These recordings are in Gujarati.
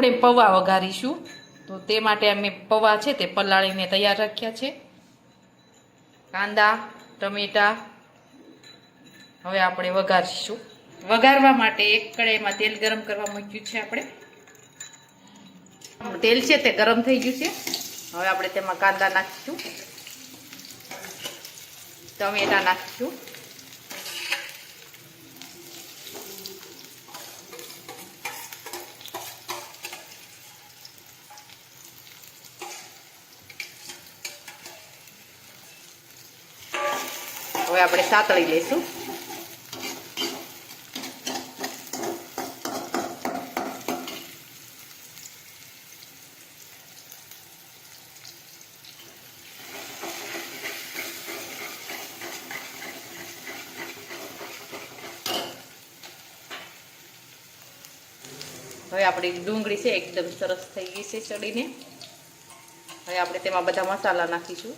આપણે પૌવા વઘારીશું તો તે માટે અમે પૌવા છે તે પલાળીને તૈયાર રાખ્યા છે. કાંદા, ટમેટા. હવે આપણે વઘારીશું. વઘારવા માટે એક કડાઈમાં તેલ ગરમ કરવા મૂક્યું છે. આપણે તેલ છે તે ગરમ થઈ ગયું છે. હવે આપણે તેમાં કાંદા નાખીશું, ટમેટા નાખીશું, હવે આપણે સાતળી લઈશું. હવે આપણી ડુંગળી છે એકદમ સરસ થઈ ગઈ છે ચડીને. હવે આપણે તેમાં બધા મસાલા નાખીશું.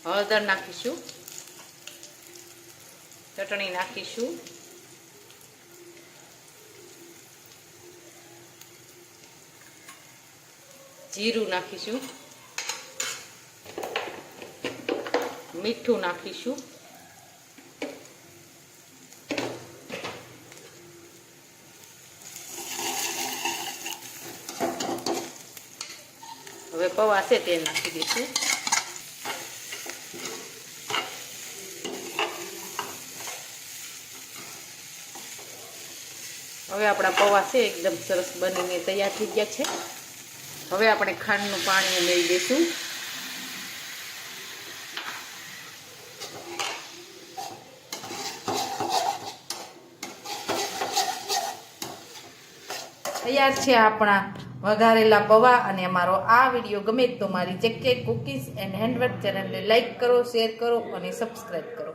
હળદર નાખીશું, ચટણી નાખીશું, જીરું નાખીશું, મીઠું નાખીશું, હવે પૌવા છે તે નાખી દઈશું. હવે આપણા પૌવા છે એકદમ સરસ બનીને તૈયાર થઈ ગયા છે. હવે આપણે ખાંડનું પાણી ઉમેરી દઈશું. તૈયાર છે આપણા વઘારેલા પૌવા. અને અમારો આ વિડીયો ગમે તો મારી જેકે કુકીઝ એન્ડ હેન્ડવર્ક ચેનલને લાઈક કરો, શેર કરો અને સબસ્ક્રાઈબ કરો.